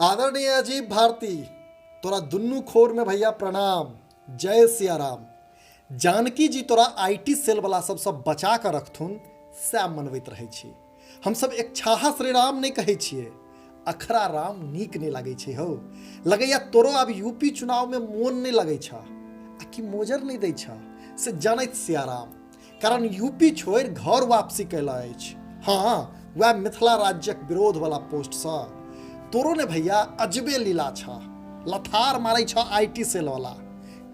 आदरणीय अजीब भारती, तोरा दुन्नू खोर में भैया प्रणाम। जय सिया राम। जानकी जी तोरा आईटी सेल वाला सब बचा कर रखथुन सैह मनबैत रहे छी। हम सब एक छाहा श्री राम नहीं कहे छिए, अखरा राम नीक नहीं लगे छे हो। लगैया तोरो अब यूपी चुनाव में मोन नहीं लगे छ, कि मोजर नहीं दै छ से जानैत सिया राम। कारण यूपी छोड़ घर वापसी कैला अछि। हाँ, वह मिथिला राज्यक विरोध वाला पोस्ट सा तोरो ने भैया अजबे लीला छ। लथार मारै छ आईटी सेल वाला,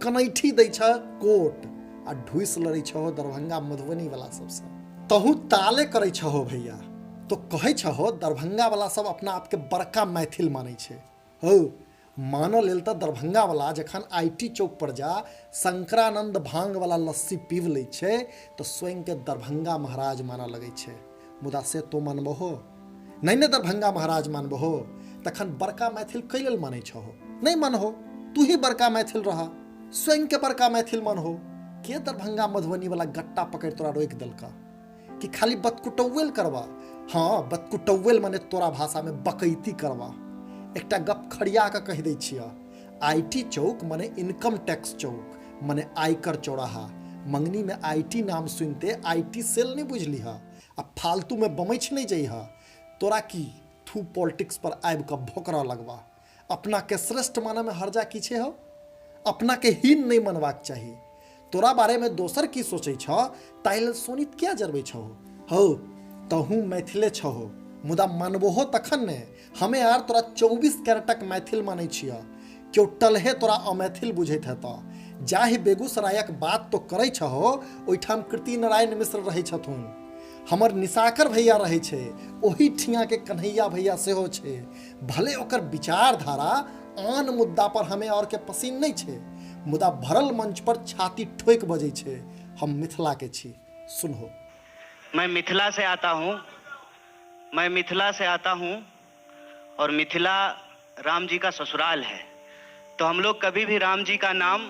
कनैठी दै छ कोट आ ढुइस लड़ै छ दरभंगा मधुबनी वाला सबसे। तहु ताले करै छ हो भैया, तो कहै छ हो दरभंगा वाला सब अपना आपके बड़का मैथिल मानै छे हो। मानो लेल तो दरभंगा वाला जखन आईटी चौक पर जा शंकरानंद भांग वाला लस्सी पीव लै छे तो स्वयं के दरभंगा महाराज माना लगे छे। मुदा से तो मानबहो नहीं ने दरभंगा महाराज मानबहो, तखन बड़का मैथिल कै लेल मानै छहो? नहीं मानहो, तू ही बड़का मैथिल रहा, स्वयं के बड़का मैथिल मन हो। के दरभंगा मधुबनी वाला गट्टा पकड़ तोरा रोक देलका कि खाली बतकुटौल करवा? हाँ, बतकुटौल माने तोरा भाषा में बकैती करवा। एकटा गप खड़िया के कह दै छिया, आईटी चौक माने इनकम टैक्स चौक, माने आयकर चौराहा। मंगनी में आईटी नाम सुनते आईटी सेल नहीं बुझली हा, अब फालतू में बमैछ नहीं जइहा। तोरा की थू पॉलिटिक्स पर आबि कऽ भोकरा लगवा। अपना के श्रेष्ठ माने में हर्जा की छे हो? अपना के हीन नहीं मनबाक चाही। तोरा बारे में दोसर की सोचे छ ताहि लेल सोनित क्या जरबे छहो हो? तहू मैथिले छहो, मुदा मानबोहो तखन ने। हमें यार तोरा 24 कैरेटक मैथिल मानै छिया, क्यों टलहे तोरा अमैथिल बुझैत हेता। जाहि बेगूसरायक बात तो करै छहो ओहिठाम कृति नारायण मिश्र रहै छथुन, हमर निशाकर भैया रहे छे, ओही ठिया के कन्हैया भैया सेहो छे। भले ओकर विचारधारा आन मुद्दा पर हमें और के पसीन नहीं छे, मुदा भरल मंच पर छाती ठोक बजे छे। हम मिथिला के छी, सुनहो। मैं मिथिला से आता हूँ और मिथिला राम जी का ससुराल है। तो हम लोग कभी भी राम जी का नाम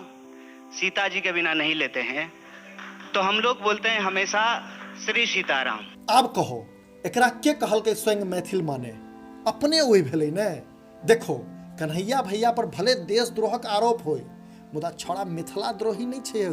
सीता जी के बिना नहीं लेते हैं, तो हम लोग बोलते हैं हमेशा श्री सीताराम। अब कहो एकरा के कहल के स्वयं मैथिल माने? अपने वही भेलै ने। देखो कन्हैया भैया पर भले देशद्रोहक आरोप होय, मुदा छोड़ा मिथिला द्रोही नहीं छे।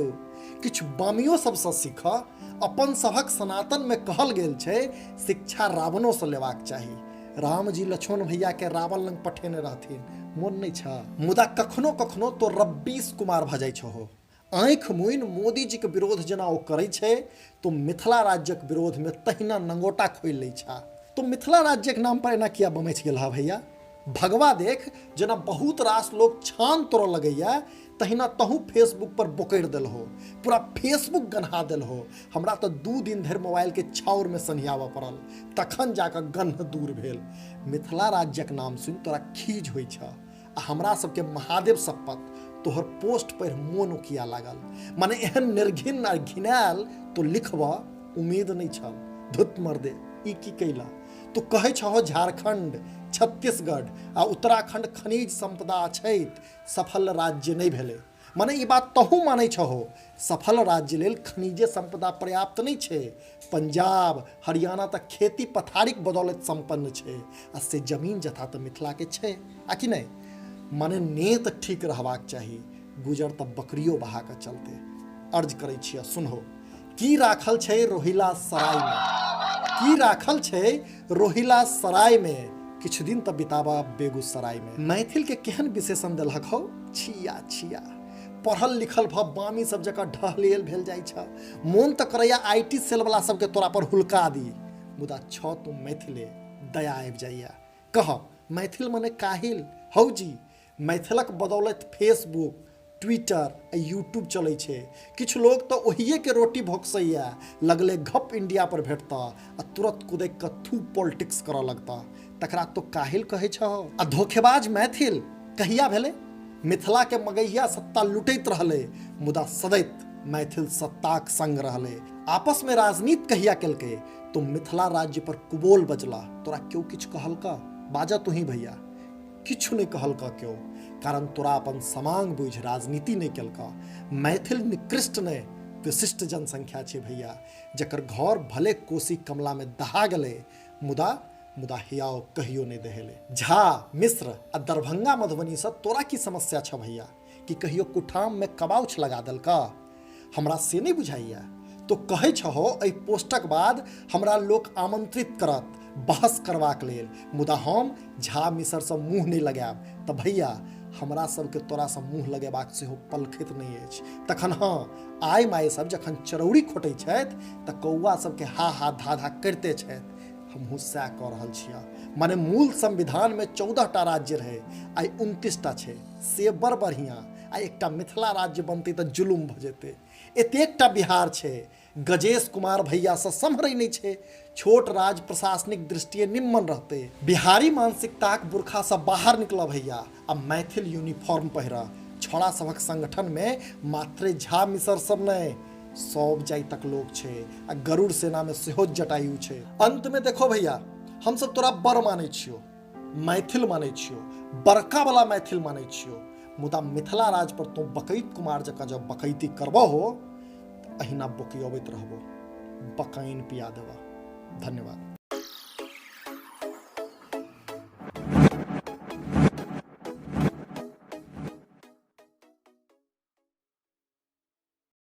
किछु बामियो सबसे सीख। अपन सभक सनातन में कहल गेल छे शिक्षा रावणों से लेवाक चाही। राम जी लक्ष्मण भैया के रावण लंग पठेने रहथिन, मोन नहीं छा? मुदा कखनो कखनो तो रब्बीस कुमार भजाई छहो। आँख मुइन मोदी जी के विरोध जना ओ करे छे, तो मिथिला राज्यक विरोध में तहिना नंगोटा खोल लै छा। तो मिथिला राज्यक नाम पर एना किया बमैछ गेल हा भैया? भगवा देख जना बहुत रास लोग छान तोड़ लगैया, तहिना तहू फेसबुक पर बोकैर देल हो, पूरा फेसबुक गन्हा देल हो। हमरा तो 2 दिन धरि मोबाइल के छाउर में सनियावा पड़ल, तखन जाकर गन्ह दूर भेल। मिथिला राज्यक नाम सुन तोरा खीज होइ छ, आ हमरा सबके महादेव शपथ तोहर पोस्ट पर मोन उकिया लागल। माने एहन निर्घिन आ घिनायल तो लिखबा उम्मीद नहीं छल। धुत मर्दे ई की कैला? तो कहे छहो झारखंड, छत्तीसगढ़ आ उत्तराखंड खनिज संपदा छैत, सफल राज्य नहीं भेले। माने ई बात तहू मानै छहो सफल राज्य लेल खनिजे संपदा पर्याप्त नहीं छे। पंजाब हरियाणा तक खेती पथारीक बदौलत संपन्न छे, आ से जमीन जथा तो मिथिला के छे, आ कि नहीं? माने नेत ठीक रहबाक चाही, गुजर तब बकरियो बहा के चलते। अर्ज करै छियै, सुनहो। की राखल छै रोहिला सराय में, की राखल छै रोहिला सराय में, किछु दिन तब बिताबा बेगूसराय में। मैथिल के केहन विशेषण देलहक हो? छिया छिया पढ़ल लिखल भ बामी सब जगह ढहलेल भेल जाइ छ। मोन तो करैया आईटी सेल वाला सबके तोरा पर हुलका दी, मुदा छ तुम मैथिले, दया आबि जाइया। कह मैथिल मने काहिल हौ जी? मैथिलक बदौलत फेसबुक, ट्विटर आ यूट्यूब चलै छे। किछु लोग तो ओहिए के रोटी भोगसैया, लगले घप इंडिया पर भेटता आ तुरंत कुदैक के थू पॉलिटिक्स करऽ लगता। तकरा तो काहिल कहे छहो। आ धोखेबाज मैथिल कहिया भेले? मिथिला के मगैया सत्ता लुटैत रहले, मुदा सदैत मैथिल सत्ताक संग रहले। आपस में राजनीति कहिया केलके? तो मिथिला राज्य पर कुबोल बजला। तोरा क्यों किछु कहलका? बाजा तू ही भैया, किछु नहीं कहलका क्यों? कारण तोरा अपन समांग बुझ राजनीति नहीं केलका। मैथिल निकृष्ट ने विशिष्ट जनसंख्या छे भैया, जकर घर भले कोसी कमला में दहा गले, मुदा मुदा हियाओ कहियो नहीं देहेले। झा, मिश्र आ दरभंगा मधुबनी से तोरा की समस्या छ भैया कि कहियो कुठाम में कबाउछ लगा दल का? हमरा से नहीं बुझाइया। तो कहे छहो एहि पोस्टक बाद हमरा लोक आमंत्रित करत बहस करबाक लेल, मुदा हम झा मिसर से मुँह नहीं लगायब। तऽ भैया हमरा सबके तोरा से मुँह लगेबाक सेहो पलखैत नहीं अछि। तखन हाँ, आइ माय सब जखन चरौड़ी खोटै छथि तऽ कौआ सबके हा हा धा धा करिते छथि। हमहूँ सएह कऽ रहल छियै। माने मूल संविधान में 14टा राज्य रहे, आइ 29टा छै, से बड़ बढ़िया। आ एकटा मिथिला राज्य बनतै तऽ जुलुम भऽ जेतै। एतेकटा बिहार छै, गजेश कुमार भैया से सम्हरै नहीं छै। छोट राज प्रशासनिक दृष्टिए निम्न रहते। बिहारी मानसिकताक बुरखा से बाहर निकल भैया आ मैथिल यूनिफॉर्म पहिरा। छोड़ा सबक संगठन में मात्रे झा मिसर सब नहीं, सब जातिक लोग छे आ गरुड़ सेना में सेहो जटायु छे। अंत में देखो भैया, हम सब तोरा बड़ मानै छियो, मैथिल मानै छियो, बड़का वाला मैथिल मानै छियो, मुदा मिथिला राज पर तो बकैत कुमार जकाँ जब बकैती करबो हो, अहिना बोकियबैत रहबो, बकैन पिया देबा। धन्यवाद।